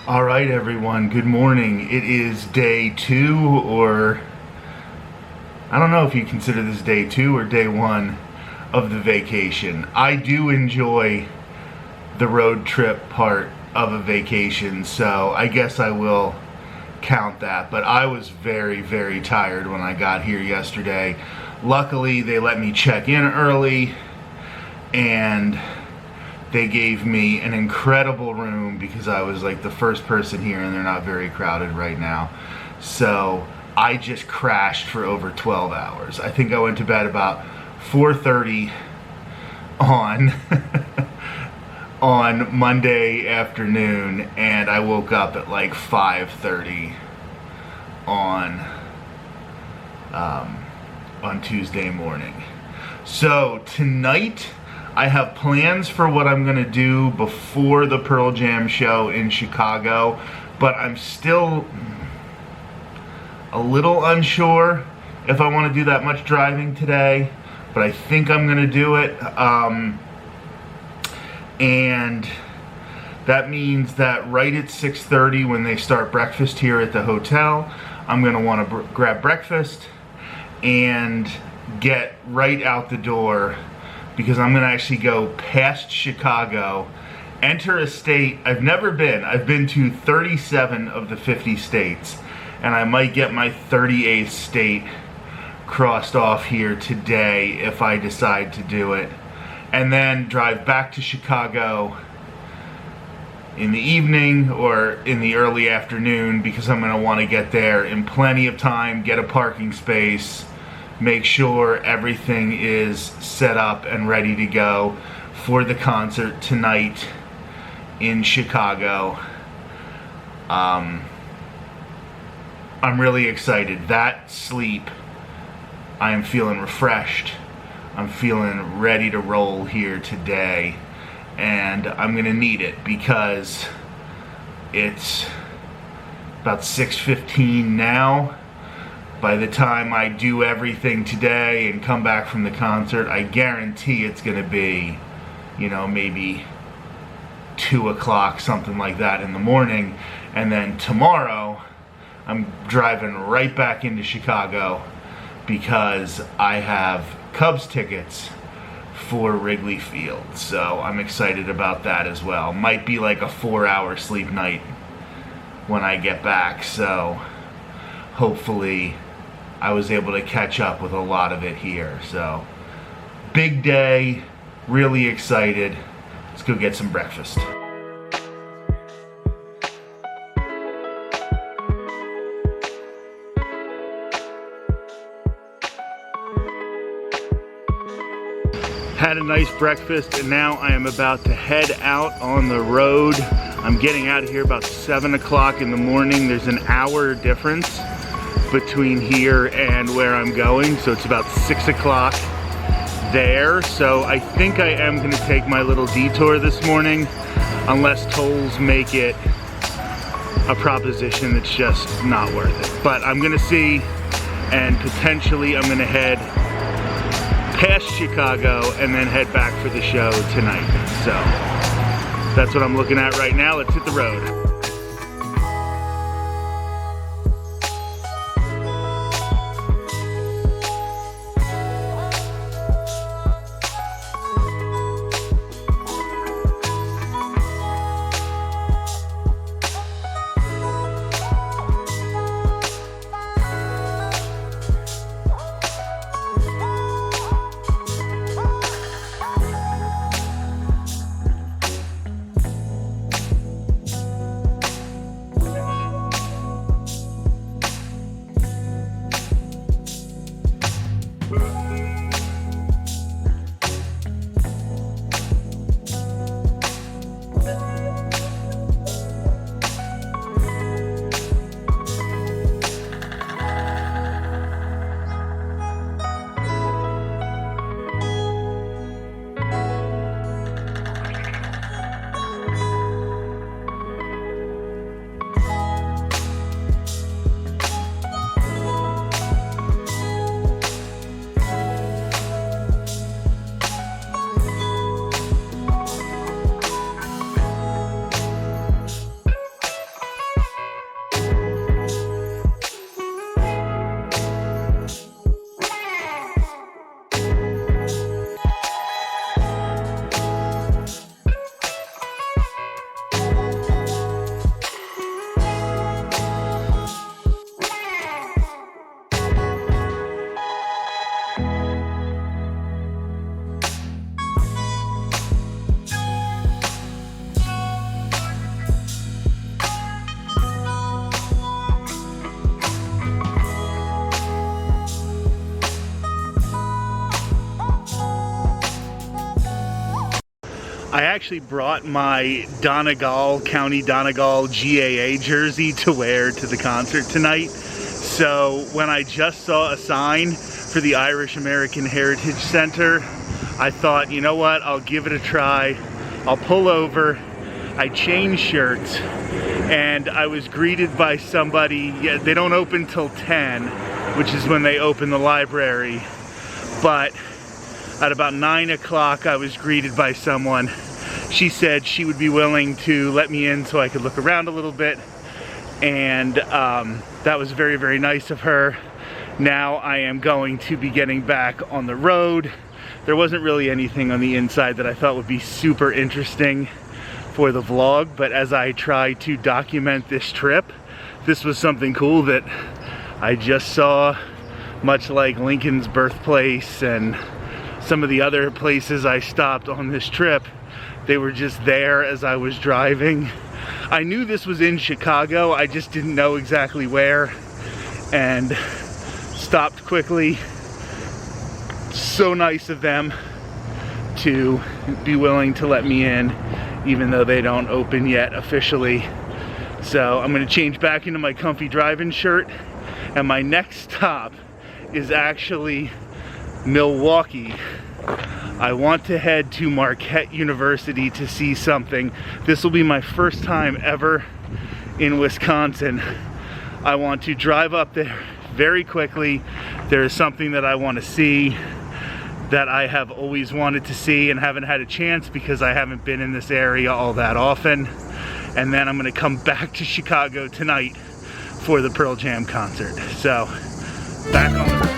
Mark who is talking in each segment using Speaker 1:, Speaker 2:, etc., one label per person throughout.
Speaker 1: All right, everyone, good morning. It is day 2, or I don't know if you consider this day 2 or day 1 of the vacation. I do enjoy the road trip part of a vacation, so I guess I will count that. But I was very, very tired when I got here yesterday. Luckily, they let me check in early, and they gave me an incredible room because I was like the first person here and they're not very crowded right now. So I just crashed for over 12 hours. I think I went to bed about 4:30 on on Monday afternoon, and I woke up at like 5:30 on Tuesday morning. So tonight I have plans for what I'm gonna do before the Pearl Jam show in Chicago, but I'm still a little unsure if I want to do that much driving today, but I think I'm gonna do it. And that means that right at 6:30 when they start breakfast here at the hotel, I'm gonna want to grab breakfast and get right out the door, because I'm going to actually go past Chicago, enter a state I've never been. I've been to 37 of the 50 states, and I might get my 38th state crossed off here today if I decide to do it, and then drive back to Chicago in the evening or in the early afternoon, because I'm going to want to get there in plenty of time, get a parking space, make sure everything is set up and ready to go for the concert tonight in Chicago. I'm really excited. That sleep, I am feeling refreshed. I'm feeling ready to roll here today, and I'm gonna need it because it's about 6:15 now. By the time I do everything today and come back from the concert, I guarantee it's going to be, maybe 2 o'clock, something like that in the morning. And then tomorrow, I'm driving right back into Chicago because I have Cubs tickets for Wrigley Field. So I'm excited about that as well. Might be like a 4-hour sleep night when I get back. So hopefully I was able to catch up with a lot of it here. So big day, really excited. Let's go get some breakfast. Had a nice breakfast, and now I am about to head out on the road. I'm getting out of here about 7 o'clock in the morning. There's an hour difference between here and where I'm going, so it's about 6 o'clock there. So I think I am going to take my little detour this morning, unless tolls make it a proposition that's just not worth it. But I'm going to see, and potentially I'm going to head past Chicago and then head back for the show tonight. So that's what I'm looking at right now. Let's hit the road. I actually brought my Donegal, County Donegal GAA jersey to wear to the concert tonight. So when I just saw a sign for the Irish American Heritage Center, I thought, you know what, I'll give it a try. I'll pull over. I changed shirts and I was greeted by somebody. Yeah, they don't open till 10, which is when they open the library. But at about 9 o'clock, I was greeted by someone. She said she would be willing to let me in so I could look around a little bit. And that was very, very nice of her. Now I am going to be getting back on the road. There wasn't really anything on the inside that I thought would be super interesting for the vlog, but as I try to document this trip, this was something cool that I just saw, much like Lincoln's birthplace and some of the other places I stopped on this trip. They were just there as I was driving. I knew this was in Chicago, I just didn't know exactly where, and stopped quickly. So nice of them to be willing to let me in, even though they don't open yet officially. So I'm gonna change back into my comfy driving shirt, and my next stop is actually Milwaukee. I want to head to Marquette University to see something. This will be my first time ever in Wisconsin. I want to drive up there very quickly. There is something that I want to see that I have always wanted to see and haven't had a chance because I haven't been in this area all that often. And then I'm gonna come back to Chicago tonight for the Pearl Jam concert. So, back on the road.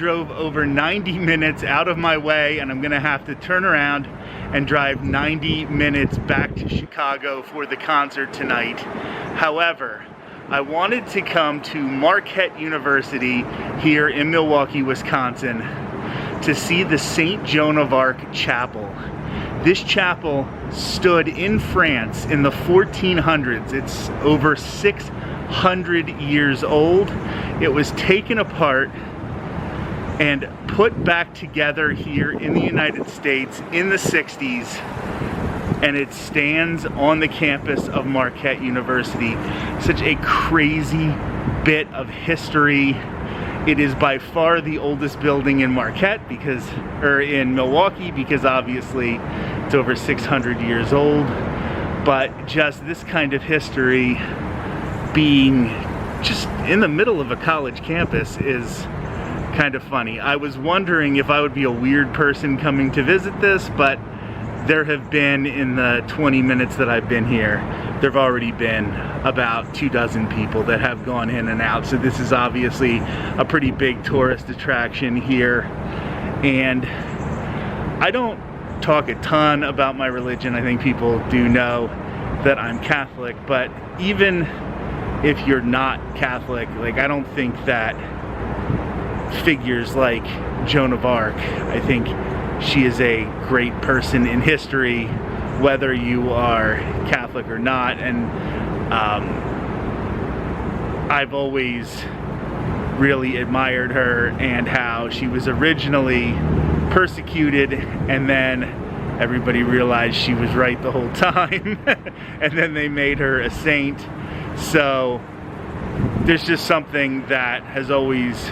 Speaker 1: drove over 90 minutes out of my way, and I'm gonna have to turn around and drive 90 minutes back to Chicago for the concert tonight. However, I wanted to come to Marquette University here in Milwaukee, Wisconsin to see the St. Joan of Arc Chapel. This chapel stood in France in the 1400s. It's over 600 years old. It was taken apart and put back together here in the United States in the 60s, and it stands on the campus of Marquette University. Such a crazy bit of history. It is by far the oldest building in in Milwaukee, because obviously it's over 600 years old. But just this kind of history being just in the middle of a college campus is kind of funny. I was wondering if I would be a weird person coming to visit this, but there have been, in the 20 minutes that I've been here, there have already been about 24 people that have gone in and out. So this is obviously a pretty big tourist attraction here. And I don't talk a ton about my religion. I think people do know that I'm Catholic, but even if you're not Catholic, like, I don't think that figures like Joan of Arc, I think she is a great person in history, whether you are Catholic or not. And I've always really admired her, and how she was originally persecuted, and then everybody realized she was right the whole time and then they made her a saint. So there's just something that has always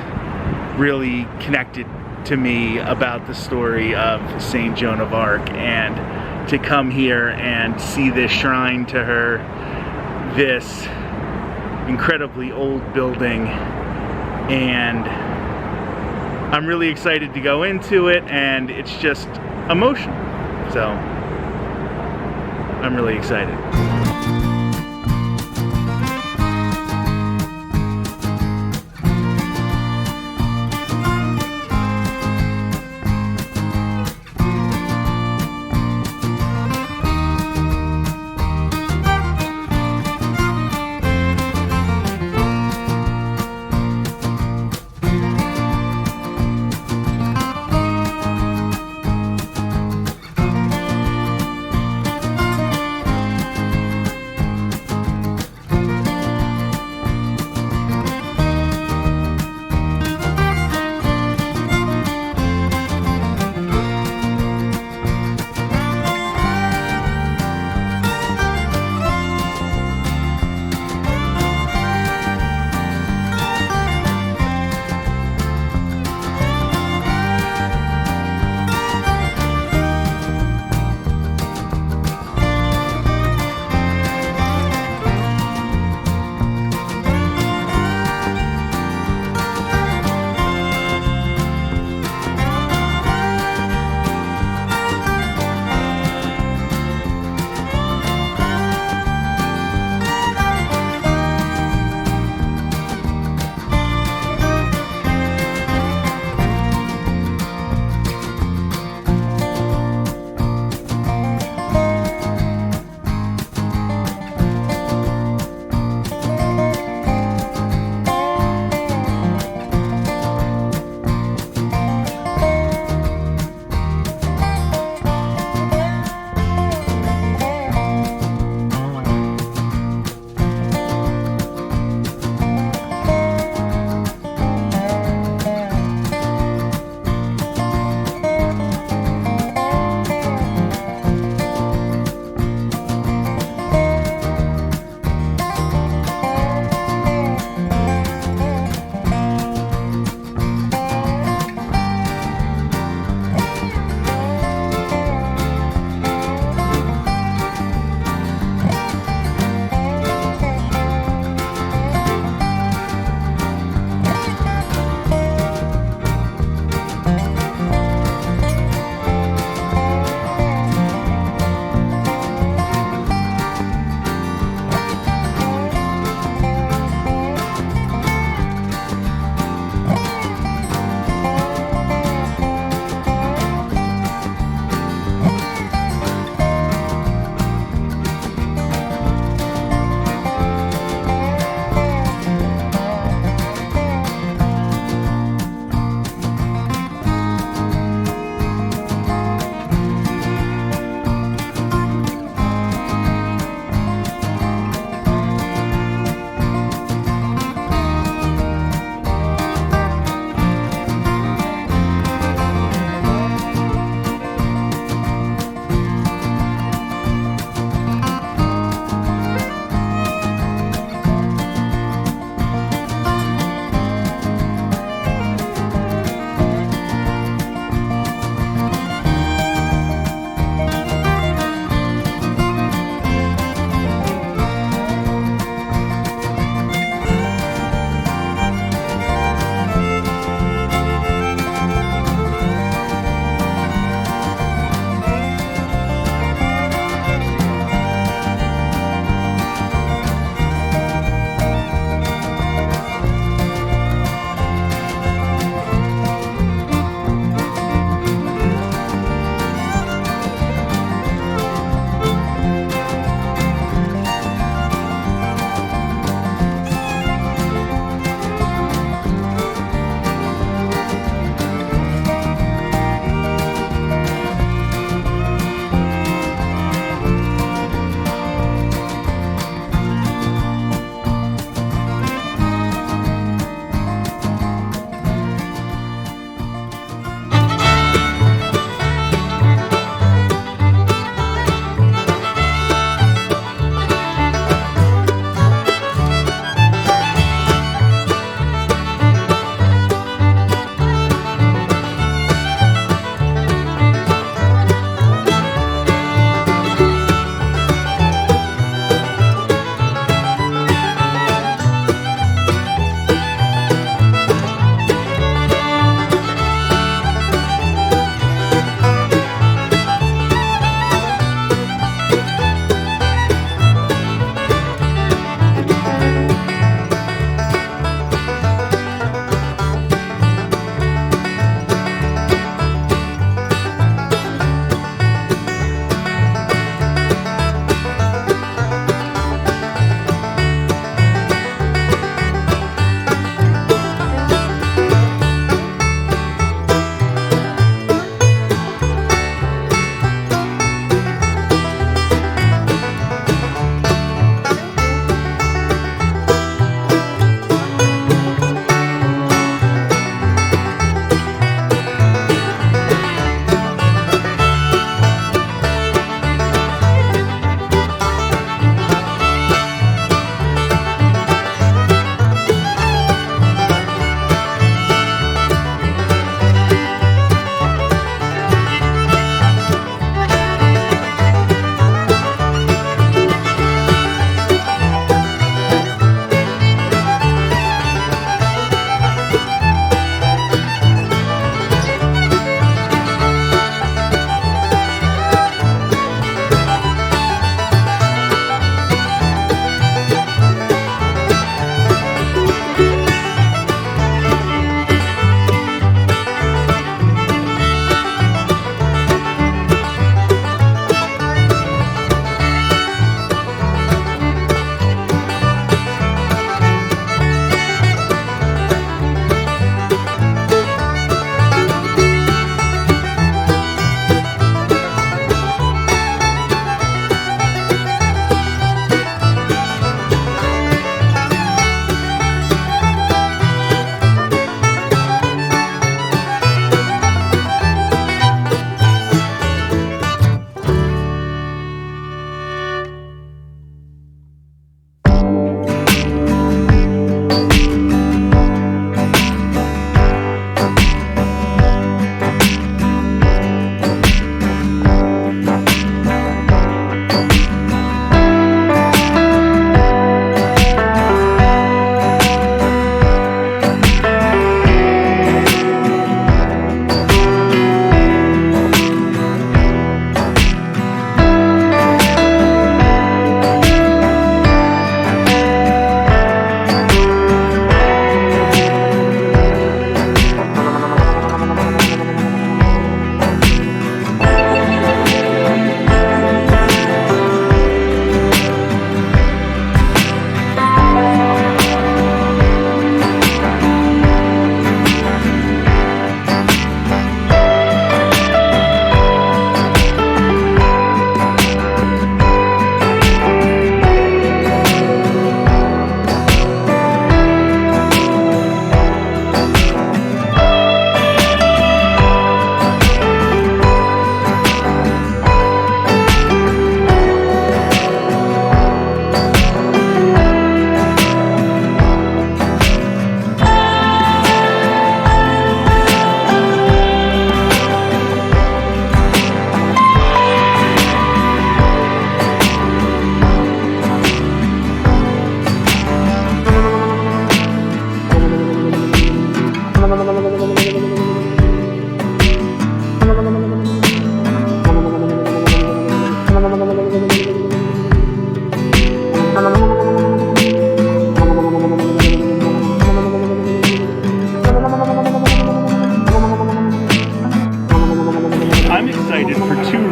Speaker 1: really connected to me about the story of St. Joan of Arc, and to come here and see this shrine to her, this incredibly old building, and I'm really excited to go into it, and it's just emotional. So I'm really excited.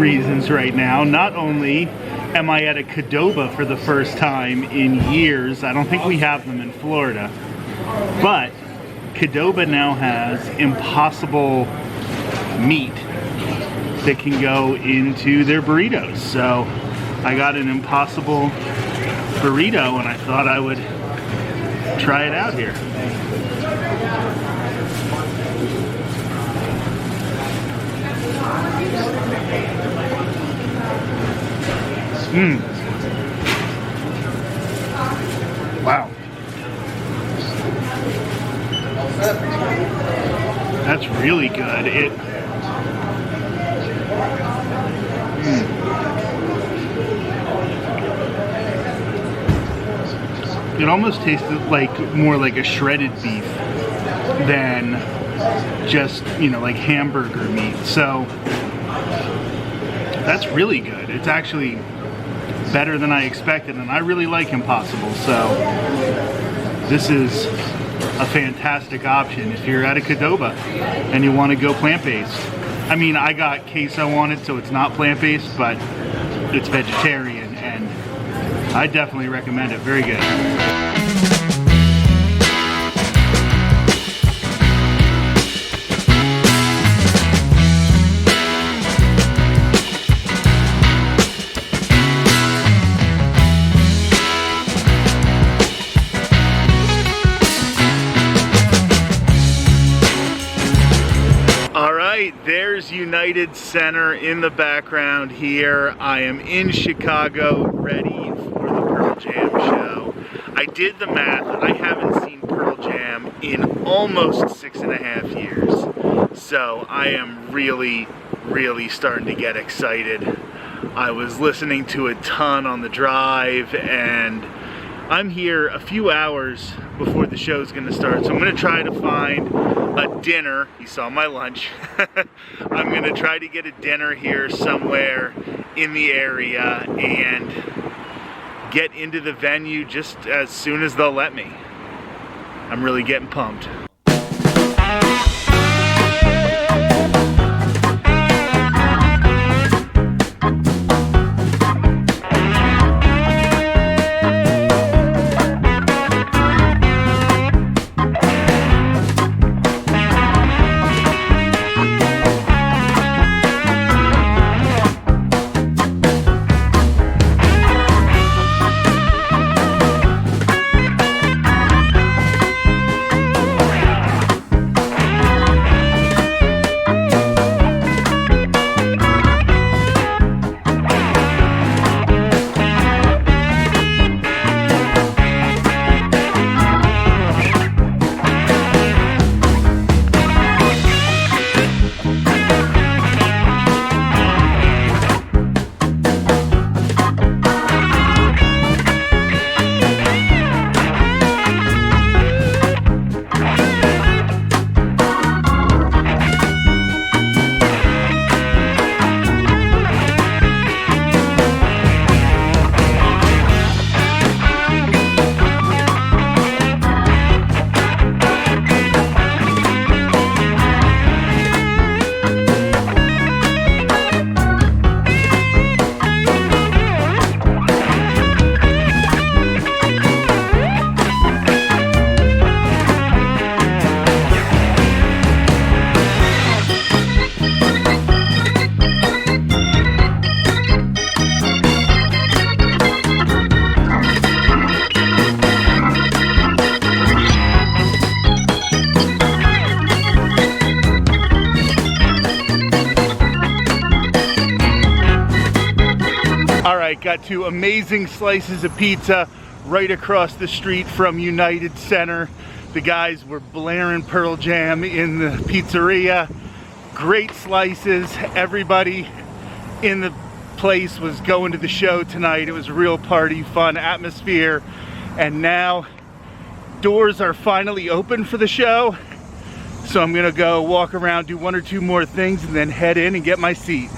Speaker 1: reasons right now. Not only am I at a Qdoba for the first time in years, I don't think we have them in Florida, but Qdoba now has Impossible meat that can go into their burritos. So I got an Impossible burrito and I thought I would try it out here. Wow. That's really good. It almost tasted like more like a shredded beef than just, you know, like hamburger meat. So that's really good. It's actually better than I expected, and I really like Impossible. So this is a fantastic option if you're at a Qdoba and you want to go plant-based. I mean, I got queso on it, so it's not plant-based, but it's vegetarian, and I definitely recommend it. Very good. There's United Center in the background here. I am in Chicago, ready for the Pearl Jam show. I did the math. I haven't seen Pearl Jam in almost 6.5 years. So I am really starting to get excited. I was listening to a ton on the drive, and I'm here a few hours before the show's gonna start, so I'm gonna try to find a dinner. You saw my lunch. I'm gonna try to get a dinner here somewhere in the area and get into the venue just as soon as they'll let me. I'm really getting pumped. Got 2 amazing slices of pizza right across the street from United Center. The guys were blaring Pearl Jam in the pizzeria. Great slices. Everybody in the place was going to the show tonight. It was a real party, fun atmosphere. And now doors are finally open for the show. So I'm gonna go walk around, do 1 or 2 more things, and then head in and get my seat.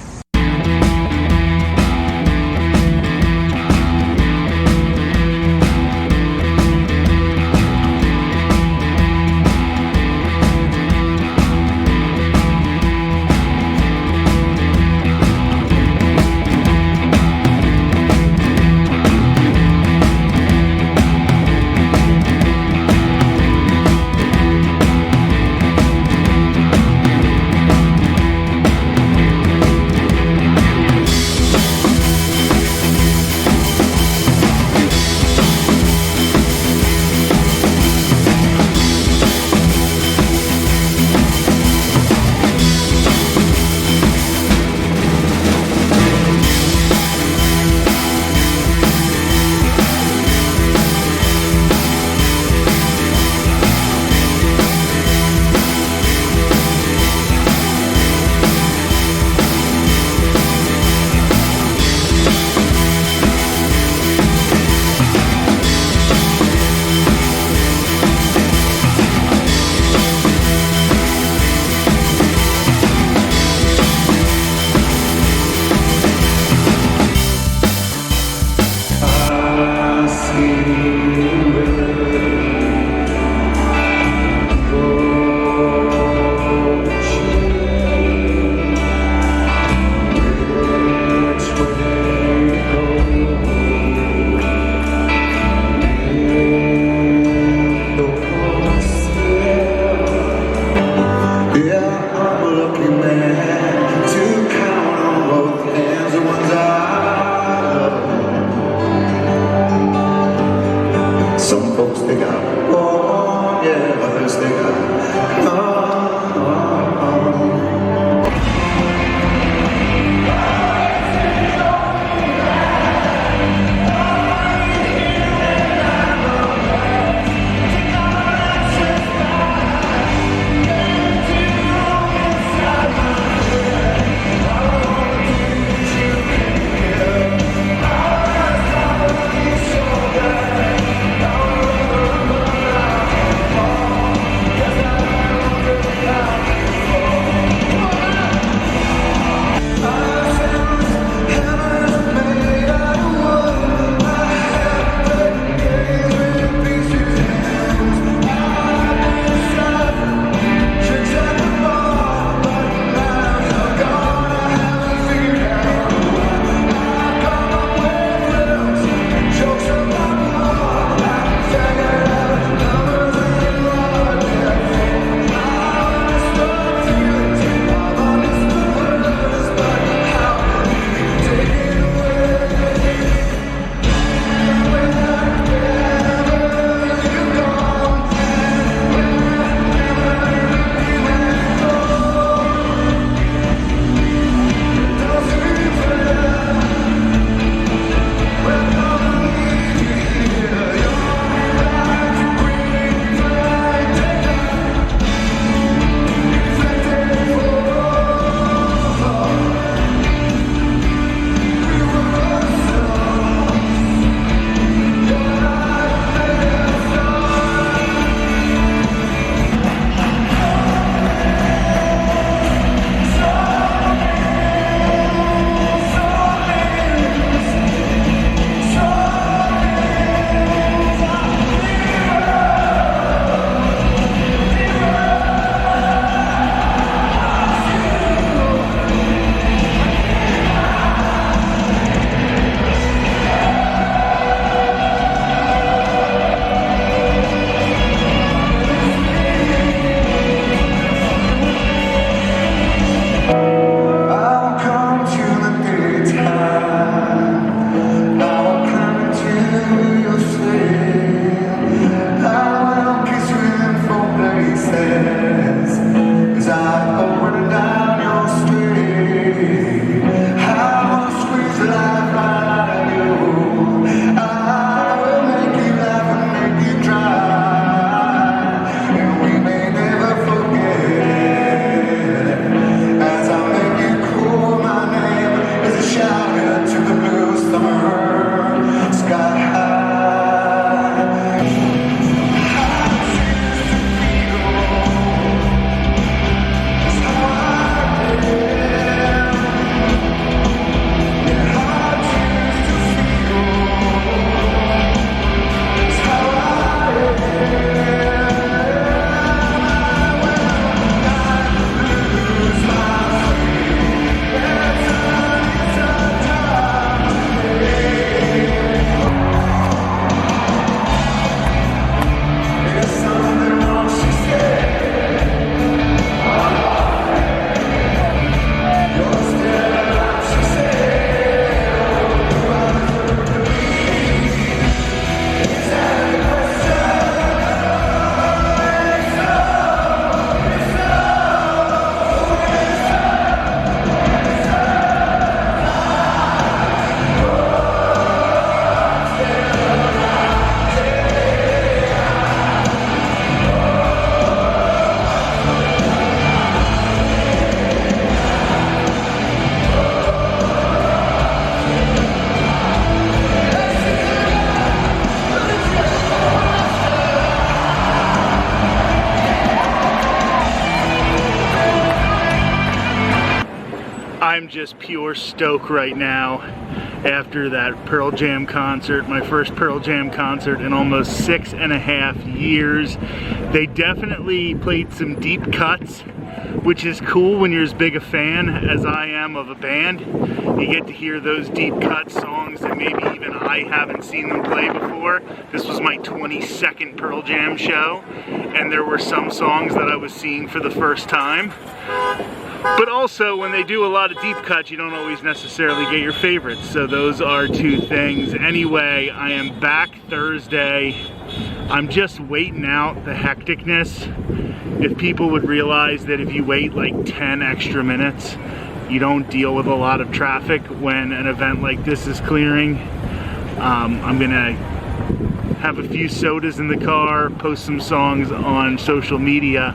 Speaker 1: just pure stoke right now after that Pearl Jam concert, my first Pearl Jam concert in almost 6.5 years. They definitely played some deep cuts, which is cool when you're as big a fan as I am of a band. You get to hear those deep cut songs that maybe even I haven't seen them play before. This was my 22nd Pearl Jam show, and there were some songs that I was seeing for the first time. But also, when they do a lot of deep cuts, you don't always necessarily get your favorites. So those are two things. Anyway, I am back Thursday. I'm just waiting out the hecticness. If people would realize that if you wait like 10 extra minutes, you don't deal with a lot of traffic when an event like this is clearing. I'm gonna have a few sodas in the car, post some songs on social media,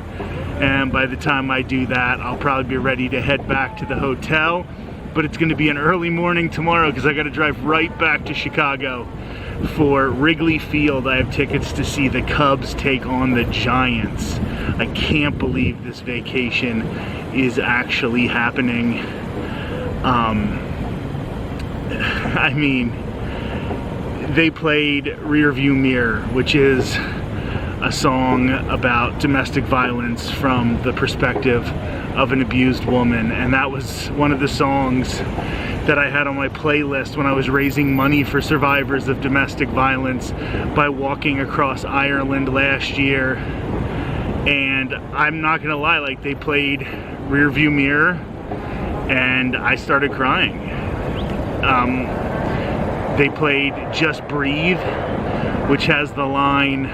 Speaker 1: and by the time I do that, I'll probably be ready to head back to the hotel. But it's gonna be an early morning tomorrow because I gotta drive right back to Chicago for Wrigley Field. I have tickets to see the Cubs take on the Giants. I can't believe this vacation is actually happening. I mean, they played Rearview Mirror, which is a song about domestic violence from the perspective of an abused woman, and that was one of the songs that I had on my playlist when I was raising money for survivors of domestic violence by walking across Ireland last year. And I'm not gonna lie, like, they played Rearview Mirror and I started crying. They played Just Breathe, which has the line,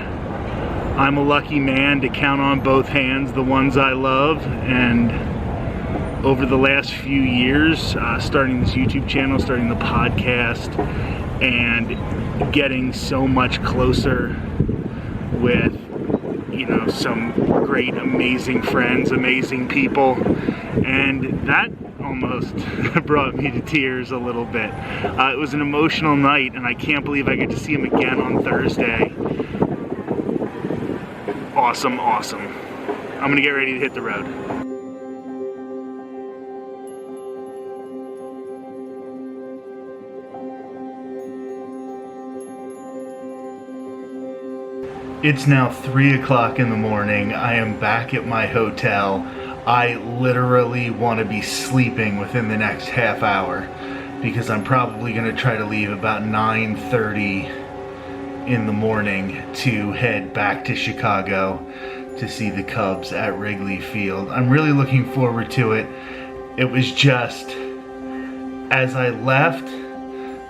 Speaker 1: "I'm a lucky man to count on both hands the ones I love." And over the last few years, starting this YouTube channel, starting the podcast, and getting so much closer with, you know, some great, amazing friends, amazing people, and that almost brought me to tears a little bit. It was an emotional night, and I can't believe I get to see him again on Thursday. Awesome, awesome. I'm gonna get ready to hit the road. It's now 3 o'clock in the morning. I am back at my hotel. I literally want to be sleeping within the next half hour because I'm probably going to try to leave about 9:30 in the morning to head back to Chicago to see the Cubs at Wrigley Field. I'm really looking forward to it. It was just, as I left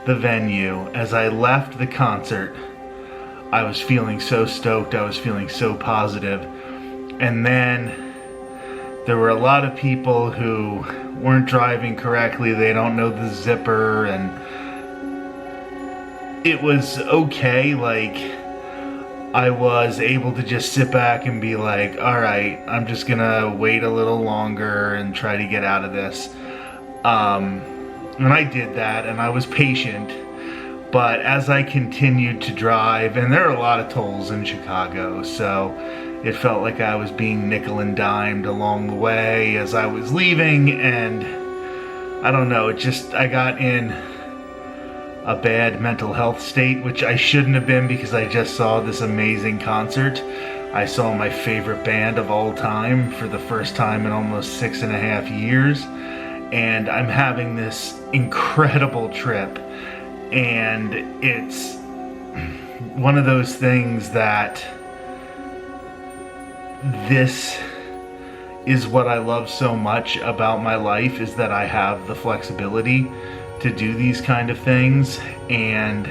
Speaker 1: the venue, as I left the concert, I was feeling so stoked, I was feeling so positive. And then there were a lot of people who weren't driving correctly, they don't know the zipper, and it was okay. Like, I was able to just sit back and be like, alright, I'm just gonna wait a little longer and try to get out of this. And I did that, and I was patient. But as I continued to drive, and there are a lot of tolls in Chicago, so it felt like I was being nickel and dimed along the way as I was leaving, and I don't know, I got in a bad mental health state, which I shouldn't have been because I just saw this amazing concert. I saw my favorite band of all time for the first time in almost 6.5 years, and I'm having this incredible trip. And it's one of those things that this is what I love so much about my life, is that I have the flexibility to do these kind of things. And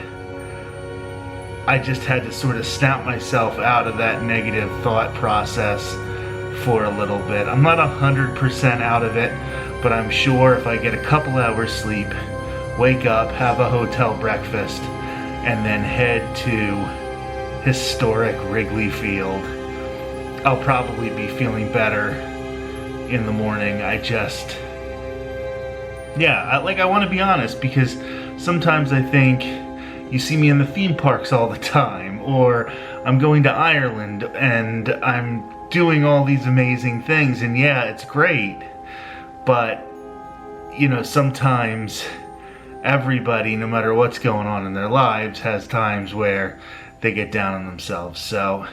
Speaker 1: I just had to sort of snap myself out of that negative thought process for a little bit. I'm not 100% out of it, but I'm sure if I get a couple hours sleep, wake up, have a hotel breakfast, and then head to historic Wrigley Field, I'll probably be feeling better in the morning. I want to be honest, because sometimes I think you see me in the theme parks all the time, or I'm going to Ireland and I'm doing all these amazing things, and yeah, it's great, but you know, sometimes everybody, no matter what's going on in their lives, has times where they get down on themselves. So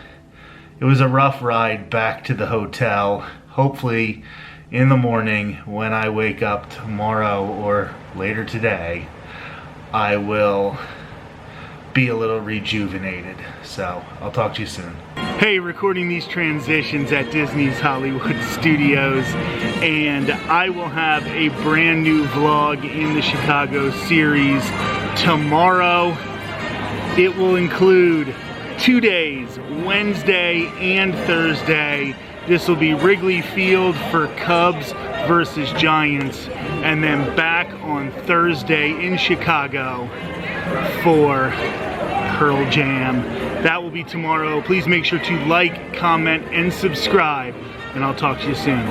Speaker 1: it was a rough ride back to the hotel. Hopefully in the morning when I wake up tomorrow or later today, I will be a little rejuvenated. So I'll talk to you soon. Hey, recording these transitions at Disney's Hollywood Studios, and I will have a brand new vlog in the Chicago series tomorrow. It will include 2 days, Wednesday and Thursday. This will be Wrigley Field for Cubs versus Giants, and then back on Thursday in Chicago for Pearl Jam. That will be tomorrow. Please make sure to like, comment, and subscribe, and I'll talk to you soon.